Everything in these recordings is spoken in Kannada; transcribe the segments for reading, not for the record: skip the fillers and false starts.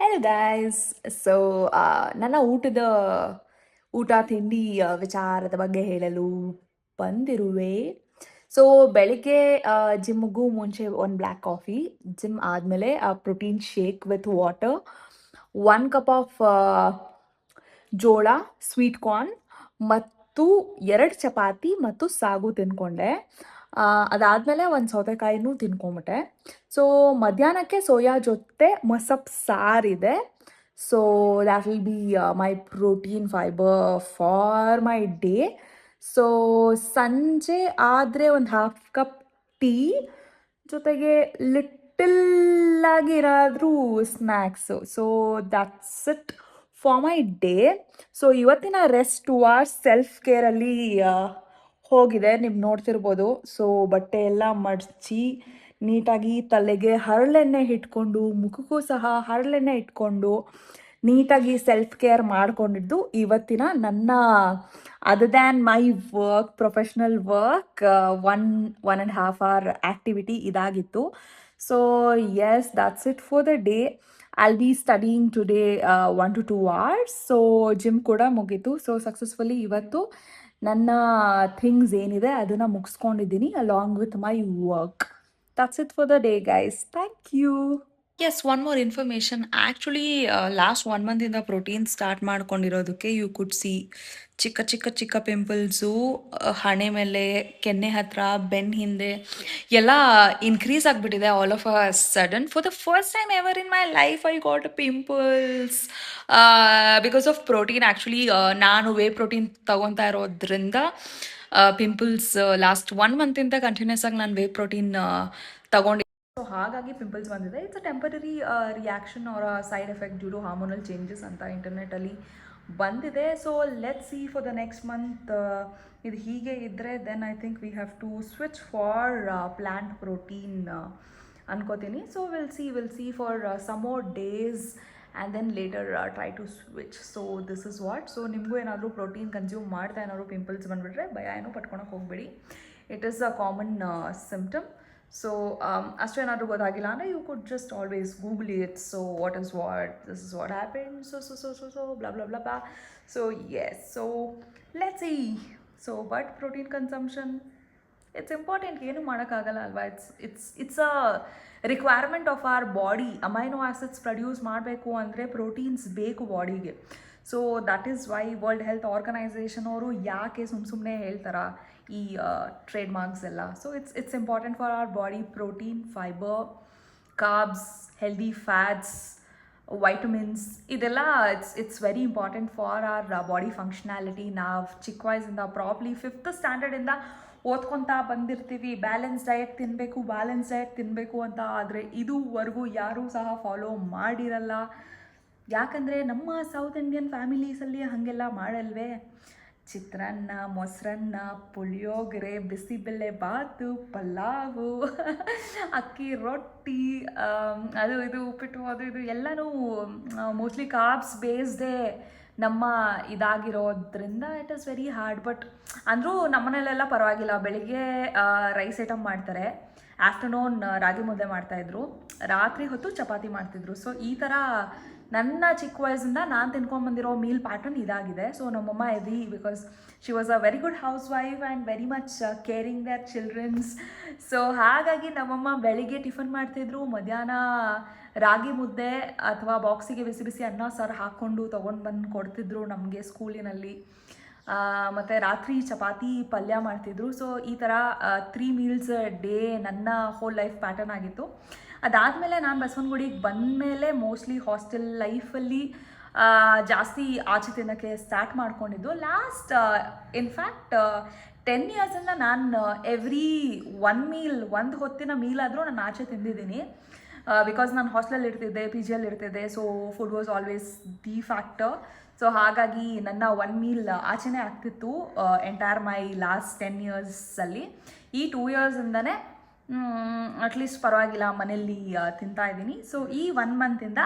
Hello guys. ಸೊ ನನ್ನ ಊಟ ತಿಂಡಿ ವಿಚಾರದ ಬಗ್ಗೆ ಹೇಳಲು ಬಂದಿರುವೆ. ಸೊ ಬೆಳಿಗ್ಗೆ ಜಿಮ್‌ಗೂ ಮುಂಚೆ ಒಂದು ಬ್ಲ್ಯಾಕ್ ಕಾಫಿ, ಜಿಮ್ ಆದಮೇಲೆ protein shake with water, 1 cup of ಜೋಳ, ಸ್ವೀಟ್ ಕಾರ್ನ್ ಮತ್ತು 2 ಚಪಾತಿ ಮತ್ತು ಸಾಗು ತಿಂದ್ಕೊಂಡೆ. ಅದಾದಮೇಲೆ ಒಂದು ಸೌತೆಕಾಯಿನೂ ತಿನ್ಕೊಂಬಿಟ್ಟೆ. ಸೊ ಮಧ್ಯಾಹ್ನಕ್ಕೆ ಸೋಯಾ ಜೊತೆ ಮಸಪ್ ಸಾರಿದೆ. So that will be my protein fibre for my day. So ಸಂಜೆ ಆದರೆ ಒಂದು ಹಾಫ್ ಕಪ್ ಟೀ ಜೊತೆಗೆ ಲಿಟಲ್ ಆಗಿ ಏನಾದರೂ snacks. So that's it for my day. So ಇವತ್ತಿನ ರೆಸ್ಟ್ ಟುವಾರ್ಡ್ಸ್ ಸೆಲ್ಫ್ ಕೇರಲ್ಲಿ ಹೋಗಿದೆ. ನೀವು ನೋಡ್ತಿರ್ಬೋದು. ಸೊ ಬಟ್ಟೆ ಎಲ್ಲ ಮಡಚಿ ನೀಟಾಗಿ ತಲೆಗೆ ಹರಳೆಣ್ಣೆ ಇಟ್ಕೊಂಡು, ಮುಖಕ್ಕೂ ಸಹ ಹರಳೆಣ್ಣೆ ಇಟ್ಕೊಂಡು ನೀಟಾಗಿ ಸೆಲ್ಫ್ ಕೇರ್ ಮಾಡ್ಕೊಂಡಿದ್ದು ಇವತ್ತಿನ ನನ್ನ other than my work, professional work, 1.5 hour activity ಇದಾಗಿತ್ತು. So yes, that's it for the day. I'll be studying today 1 to 2 hours. So gym ಕೂಡ ಮುಗೀತು. ಸೊ ಸಕ್ಸಸ್ಫುಲಿ ಇವತ್ತು ನನ್ನ ಥಿಂಗ್ಸ್ ಏನಿದೆ ಅದನ್ನು ಮುಗಿಸ್ಕೊಂಡಿದ್ದೀನಿ along with my work. That's it for the day, guys. Thank you. Yes, one more information. Actually last 1 ಮಂತಿಂದ ಪ್ರೋಟೀನ್ ಸ್ಟಾರ್ಟ್ ಮಾಡ್ಕೊಂಡಿರೋದಕ್ಕೆ ಯು ಕುಡ್ ಸಿ ಚಿಕ್ಕ ಚಿಕ್ಕ ಚಿಕ್ಕ ಪಿಂಪಲ್ಸು ಹಣೆ ಮೇಲೆ, ಕೆನ್ನೆ ಹತ್ರ, ಬೆನ್ನ ಹಿಂದೆ ಎಲ್ಲ ಇನ್ಕ್ರೀಸ್ ಆಗಿಬಿಟ್ಟಿದೆ all of a sudden. For the first time ever in my life I got pimples because of protein. Actually ನಾನು ವೇ ಪ್ರೋಟೀನ್ ತಗೊತಾ ಇರೋದ್ರಿಂದ ಪಿಂಪಲ್ಸ್ ಲಾಸ್ಟ್ 1 ಮಂತಿಂದ ಕಂಟಿನ್ಯೂಸ್ ಆಗಿ ನಾನು ವೇ ಪ್ರೋಟೀನ್ ತಗೊಂಡು, ಸೊ ಹಾಗಾಗಿ ಪಿಂಪಲ್ಸ್ ಬಂದಿದೆ. It's a temporary reaction or a side effect due to hormonal changes ಅಂತ ಇಂಟರ್ನೆಟಲ್ಲಿ ಬಂದಿದೆ. So let see for the next month ಇದು ಹೀಗೆ ಇದ್ದರೆ then I think we have to switch for plant protein ಅನ್ಕೋತೀನಿ. So will see for some more days and then later try to switch. So this is what. So ನಿಮಗೂ ಏನಾದರೂ ಪ್ರೋಟೀನ್ ಕನ್ಸ್ಯೂಮ್ ಮಾಡ್ತಾ ಏನಾದರೂ ಪಿಂಪಲ್ಸ್ ಬಂದುಬಿಟ್ರೆ ಭಯ ಏನೂ ಪಟ್ಕೊಳಕ್ಕೆ ಹೋಗಬೇಡಿ. It is a common symptom. So ಅಷ್ಟು ಏನಾದರೂ ಗೊತ್ತಾಗಿಲ್ಲ ಅಂದರೆ you could just always Google it. So what is what, this is what happen, so blah blah blah blah. So yes, so let's see. So but protein consumption it's important, ಏನೂ ಮಾಡೋಕ್ಕಾಗಲ್ಲ ಅಲ್ವಾ. It's a requirement of our body. Amino acids produce ಮಾಡಬೇಕು ಅಂದರೆ ಪ್ರೋಟೀನ್ಸ್ ಬೇಕು ಬಾಡಿಗೆ. So that is why World Health Organization ಅವರು ಯಾಕೆ ಸುಮ್ಮನೆ ಹೇಳ್ತಾರ ಈ ಟ್ರೇಡ್ ಮಾರ್ಕ್ಸ್ ಎಲ್ಲ. So it's important for our body. Protein, fibre, carbs, healthy fats, vitamins, ಇದೆಲ್ಲ it's very important for our body functionality. ನಾವು ಚಿಕ್ಕ ವಯಸ್ಸಿಂದ ಪ್ರಾಬ್ಲಿ 5th ಸ್ಟ್ಯಾಂಡರ್ಡಿಂದ ಓದ್ಕೊತಾ ಬಂದಿರ್ತೀವಿ ಬ್ಯಾಲೆನ್ಸ್ ಡಯಟ್ ತಿನ್ನಬೇಕು ಅಂತ. ಆದರೆ ಇದುವರೆಗೂ ಯಾರೂ ಸಹ ಫಾಲೋ ಮಾಡಿರಲ್ಲ. ಯಾಕಂದರೆ ನಮ್ಮ ಸೌತ್ ಇಂಡಿಯನ್ ಫ್ಯಾಮಿಲೀಸಲ್ಲಿ ಹಾಗೆಲ್ಲ ಮಾಡಲ್ವೇ. ಚಿತ್ರಾನ್ನ, ಮೊಸರನ್ನ, ಪುಳಿಯೋಗರೆ, ಬಿಸಿಬೇಳೆ ಬಾತು, ಪಲಾವು, ಅಕ್ಕಿ ರೊಟ್ಟಿ, ಅದು ಇದು ಉಪ್ಪಿಟ್ಟು, ಅದು ಇದು ಎಲ್ಲನೂ ಮೋಸ್ಟ್ಲಿ ಕಾರ್ಬ್ಸ್ ಬೇಸ್ಡೇ ನಮ್ಮ ಇದಾಗಿರೋದ್ರಿಂದ it is very hard. But ಅಂದರೂ ನಮ್ಮನೇಲೆಲ್ಲ ಪರವಾಗಿಲ್ಲ. ಬೆಳಿಗ್ಗೆ ರೈಸ್ ಐಟಮ್ ಮಾಡ್ತಾರೆ, ಆಫ್ಟರ್ನೂನ್ ರಾಗಿ ಮುದ್ದೆ ಮಾಡ್ತಾಯಿದ್ರು, ರಾತ್ರಿ ಹೊತ್ತು ಚಪಾತಿ ಮಾಡ್ತಿದ್ರು. ಸೊ ಈ ಥರ ನನ್ನ ಚಿಕ್ಕ ವಯಸ್ಸಿಂದ ನಾನು ತಿನ್ಕೊಂಡ್ಬಂದಿರೋ ಮೀಲ್ ಪ್ಯಾಟರ್ನ್ ಇದಾಗಿದೆ. ಸೊ ನಮ್ಮಮ್ಮ ಎವಿ, because she was a very good house wife and very much caring their childrens. So ಹಾಗಾಗಿ ನಮ್ಮಮ್ಮ ಬೆಳಿಗ್ಗೆ ಟಿಫನ್ ಮಾಡ್ತಿದ್ರು, ಮಧ್ಯಾಹ್ನ ರಾಗಿ ಮುದ್ದೆ ಅಥವಾ ಬಾಕ್ಸಿಗೆ ಬಿಸಿ ಬಿಸಿ ಅನ್ನ ಸಾರು ಹಾಕ್ಕೊಂಡು ತೊಗೊಂಡು ಬಂದು ಕೊಡ್ತಿದ್ರು ನಮಗೆ ಸ್ಕೂಲಿನಲ್ಲಿ. ಮತ್ತು ರಾತ್ರಿ ಚಪಾತಿ ಪಲ್ಯ ಮಾಡ್ತಿದ್ರು. ಸೊ ಈ ಥರ 3 meals ಡೇ ನನ್ನ ಹೋಲ್ ಲೈಫ್ ಪ್ಯಾಟರ್ನ್ ಆಗಿತ್ತು. ಅದಾದಮೇಲೆ ನಾನು ಬಸವನಗುಡಿಗೆ ಬಂದಮೇಲೆ ಮೋಸ್ಟ್ಲಿ ಹಾಸ್ಟೆಲ್ ಲೈಫಲ್ಲಿ ಜಾಸ್ತಿ ಆಚೆ ತಿನ್ನೋಕ್ಕೆ ಸ್ಟಾರ್ಟ್ ಮಾಡ್ಕೊಂಡಿದ್ದು. ಲಾಸ್ಟ್ ಇನ್ಫ್ಯಾಕ್ಟ್ 10 yearsಯಿಂದ ನಾನು ಎವ್ರಿ 1 meal, ಒಂದು ಹೊತ್ತಿನ ಮೀಲಾದರೂ ನಾನು ಆಚೆ ತಿಂದಿದ್ದೀನಿ. ಬಿಕಾಸ್ ನಾನು ಹಾಸ್ಟೆಲಲ್ಲಿ ಇರ್ತಿದ್ದೆ, ಪಿ ಜಿಯಲ್ಲಿ ಇರ್ತಿದ್ದೆ. So food was always the factor. So ಹಾಗಾಗಿ ನನ್ನ 1 meal ಆಚೆನೇ ಆಗ್ತಿತ್ತು ಎಂಟೈರ್ ಮೈ ಲಾಸ್ಟ್ 10 yearsಲ್ಲಿ. ಈ 2 yearsಯಿಂದನೇ ಅಟ್ಲೀಸ್ಟ್ ಪರವಾಗಿಲ್ಲ ಮನೆಯಲ್ಲಿ ತಿಂತಾ ಇದ್ದೀನಿ. ಸೊ ಈ 1 ಮಂತಿಂದ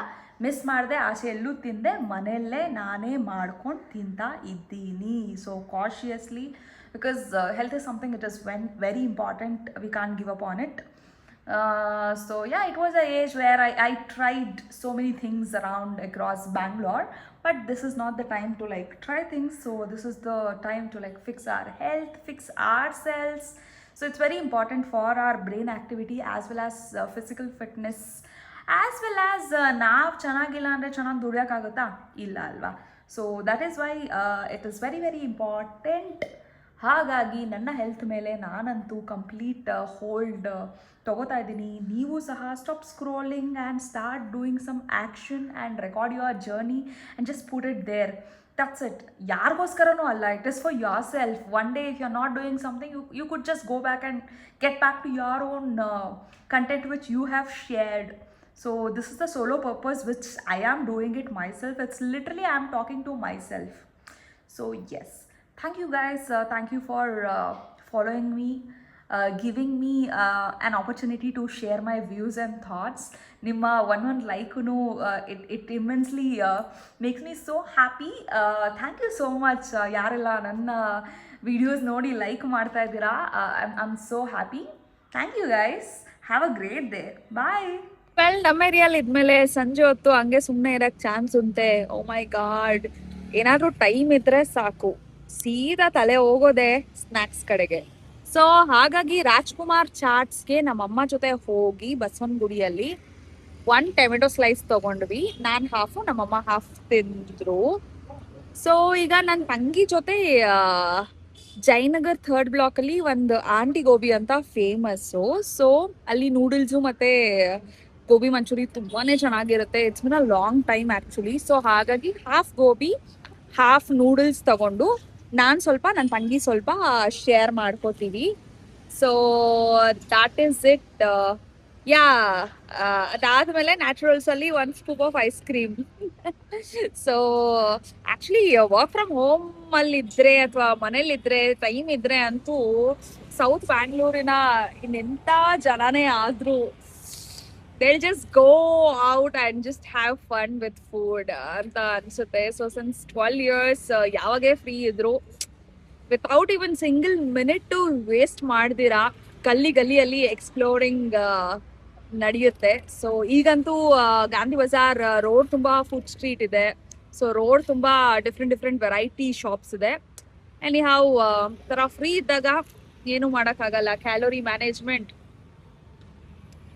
ಮಿಸ್ ಮಾಡಿದೆ, ಆಚೆ ಎಲ್ಲೂ ತಿಂದೆ, ಮನೆಯಲ್ಲೇ ನಾನೇ ಮಾಡ್ಕೊಂಡು ತಿಂತಾ ಇದ್ದೀನಿ. So cautiously, because health is something it is very important, we can't give up on it. So yeah, it was a age where I tried so many things around across Bangalore, but this is not the time to like try things. So this is the time to like fix our health, fix ourselves. So it's very important for our brain activity as well as physical fitness, as well as ನಾವು ಚೆನ್ನಾಗಿಲ್ಲ ಅಂದರೆ ಚೆನ್ನಾಗಿ ದುಡಿಯೋಕ್ಕಾಗುತ್ತಾ ಇಲ್ಲ ಅಲ್ವಾ. So that is why it is very very important. ಹಾಗಾಗಿ ನನ್ನ ಹೆಲ್ತ್ ಮೇಲೆ ನಾನಂತೂ ಕಂಪ್ಲೀಟ್ ಹೋಲ್ಡ್ ತಗೋತಾ ಇದ್ದೀನಿ. ನೀವು ಸಹ stop scrolling and start doing some action and record your journey and just put it there. That's it. ಯಾರಿಗೋಸ್ಕರನೂ ಅಲ್ಲ, it is for your self. One day if you are not doing something, you could just go back and get back to your own content which you have shared. So this is the solo purpose which I am doing it myself. It's literally I am talking to myself. So yes, thank you guys. Thank you for following me, giving me an opportunity to share my views and thoughts. ನಿಮ್ಮ one ಲೈಕೂ it immensely makes me so happy. Thank you so much. ಯಾರೆಲ್ಲ ನನ್ನ ವಿಡಿಯೋಸ್ ನೋಡಿ ಲೈಕ್ ಮಾಡ್ತಾ ಇದ್ದೀರಾ, I'm so happy. Thank you guys. Have a great day. Bye. Well, ನಮ್ಮ ಏರಿಯಲ್ಲಿ ಇದ್ಮೇಲೆ ಸಂಜೆ ಹೊತ್ತು ಹಂಗೆ ಸುಮ್ಮನೆ ಇರಕ್ ಚಾನ್ಸ್ ಉಂಟೆ. ಓ ಮೈ ಗಾಡ್, ಏನಾದ್ರೂ ಟೈಮ್ ಇದ್ರೆ ಸಾಕು, ಸೀದಾ ತಲೆ ಹೋಗೋದೆ ಸ್ನ್ಯಾಕ್ಸ್ ಕಡೆಗೆ. ಸೊ ಹಾಗಾಗಿ ರಾಜ್ಕುಮಾರ್ ಚಾಟ್ಸ್ಗೆ ನಮ್ಮಮ್ಮ ಜೊತೆ ಹೋಗಿ ಬಸವನಗುಡಿಯಲ್ಲಿ 1 ಟೊಮೆಟೊ ಸ್ಲೈಸ್ ತಗೊಂಡ್ವಿ. ನಾನು ಹಾಫು, ನಮ್ಮಮ್ಮ ಹಾಫ್ ತಿಂದ್ರು. ಸೊ ಈಗ ನನ್ನ ತಂಗಿ ಜೊತೆ ಜಯನಗರ್ 3rd ಬ್ಲಾಕ್ ಅಲ್ಲಿ ಒಂದು ಆಂಟಿ ಗೋಬಿ ಅಂತ ಫೇಮಸ್ಸು. ಸೊ ಅಲ್ಲಿ ನೂಡಲ್ಸು ಮತ್ತೆ ಗೋಬಿ ಮಂಚೂರಿ ತುಂಬಾನೇ ಚೆನ್ನಾಗಿರುತ್ತೆ. It's been a long time actually. So ಹಾಗಾಗಿ ಹಾಫ್ ಗೋಬಿ ಹಾಫ್ ನೂಡಲ್ಸ್ ತಗೊಂಡು ನಾನು ಸ್ವಲ್ಪ, ನನ್ನ ತಂಗಿ ಸ್ವಲ್ಪ ಶೇರ್ ಮಾಡ್ಕೋತೀವಿ. So that is it. Yeah, ಅದಾದ್ಮೇಲೆ ನ್ಯಾಚುರಲ್ಸ್ ಅಲ್ಲಿ 1 scoop of ice cream. So actually work from home ಅಲ್ಲಿ ಇದ್ರೆ ಅಥವಾ ಮನೇಲಿದ್ರೆ ಟೈಮ್ ಇದ್ರೆ ಅಂತೂ ಸೌತ್ ಬ್ಯಾಂಗ್ಳೂರಿನ ಇನ್ನೆಂತ ಜನನೇ ಆದ್ರೂ they'll just go out and just have fun with food ಅಂತ ಅನ್ಸುತ್ತೆ. ಸೊ ಸಿನ್ಸ್ 12 years ಯಾವಾಗೇ ಫ್ರೀ ಇದ್ರು without even single minute to waste ಮಾಡ್ದಿರಾ ಗಲ್ಲಿಯಲ್ಲಿ ಎಕ್ಸ್ಪ್ಲೋರಿಂಗ್ ನಡೆಯುತ್ತೆ. ಸೊ ಈಗಂತೂ ಗಾಂಧಿ ಬಜಾರ್ ರೋಡ್ ತುಂಬಾ ಫುಡ್ ಸ್ಟ್ರೀಟ್ ಇದೆ. ಸೊ ರೋಡ್ ತುಂಬಾ different variety shops anyhow ಹಾವ್ ತರ ಫ್ರೀ ಇದ್ದಾಗ ಏನು ಮಾಡೋಕ್ಕಾಗಲ್ಲ. Calorie management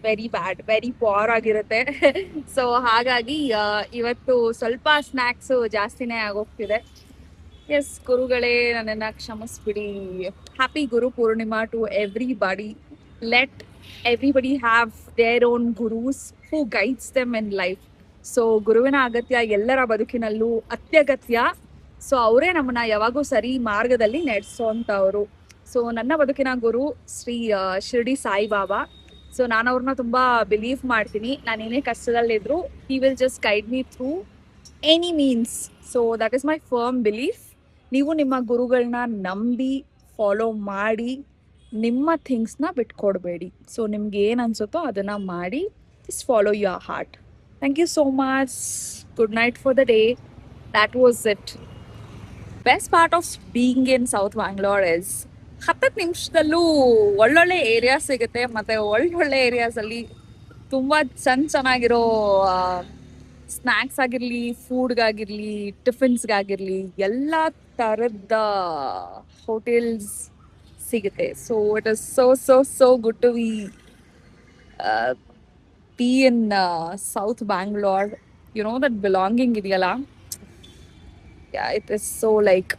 very bad, very poor ಆಗಿರುತ್ತೆ. ಸೊ ಹಾಗಾಗಿ ಇವತ್ತು ಸ್ವಲ್ಪ ಸ್ನ್ಯಾಕ್ಸ್ ಜಾಸ್ತಿನೇ ಆಗೋಗ್ತಿದೆ. ಎಸ್ ಗುರುಗಳೇ, ನನ್ನನ್ನು ಕ್ಷಮಿಸ್ಬಿಡಿ. Happy Guru Purnima to everybody. Let everybody have their own gurus who guides them in life. So ಗುರುವಿನ ಅಗತ್ಯ ಎಲ್ಲರ ಬದುಕಿನಲ್ಲೂ ಅತ್ಯಗತ್ಯ. ಸೊ ಅವರೇ ನಮ್ಮನ್ನ ಯಾವಾಗೂ ಸರಿ ಮಾರ್ಗದಲ್ಲಿ ನಡೆಸೋಂಥವ್ರು. ಸೊ ನನ್ನ ಬದುಕಿನ ಗುರು ಶ್ರೀ ಶಿರ್ಡಿ ಸಾಯಿಬಾಬಾ. ಸೊ ನಾನು ಅವ್ರನ್ನ ತುಂಬಾ ಬಿಲೀವ್ ಮಾಡ್ತೀನಿ. ನಾನು ಏನೇ ಕಷ್ಟದಲ್ಲಿದ್ರು he will just guide me through any means. So that is my firm belief. ನೀವು ನಿಮ್ಮ ಗುರುಗಳನ್ನ ನಂಬಿ ಫಾಲೋ ಮಾಡಿ, ನಿಮ್ಮ ಥಿಂಗ್ಸ್ನ ಬಿಟ್ಕೊಡ್ಬೇಡಿ. ಸೊ ನಿಮ್ಗೆ ಏನು ಅನ್ಸುತ್ತೋ ಅದನ್ನ ಮಾಡಿ. Just follow your heart. Thank you so much. Good night for the day. That was it. Best part of being in South Bangalore is 10 ನಿಮಿಷದಲ್ಲೂ ಒಳ್ಳೊಳ್ಳೆ ಏರಿಯಾ ಸಿಗುತ್ತೆ. ಮತ್ತೆ ಒಳ್ಳೊಳ್ಳೆ ಏರಿಯಾಸ್ ಅಲ್ಲಿ ತುಂಬಾ ಚೆನ್ನಾಗಿರೋ ಸ್ನ್ಯಾಕ್ಸ್ ಆಗಿರ್ಲಿ, ಫುಡ್ಗಾಗಿರ್ಲಿ, ಟಿಫಿನ್ಸ್ಗಾಗಿರ್ಲಿ ಎಲ್ಲ ಥರದ ಹೋಟೆಲ್ಸ್ ಸಿಗುತ್ತೆ. So it is so good to be in South Bangalore. You know that belonging ಇದೆಯಲ್ಲ, it is so like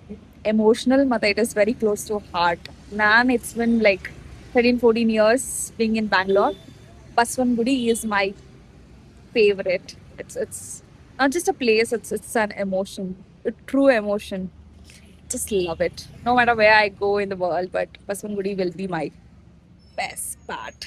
emotional, but it is very close to heart. It's been like 13-14 years being in Bangalore. Baswangudi is my favorite. It's not just a place, it's an emotion, a true emotion. Just love it. No matter where I go in the world, but Baswangudi will be my best part.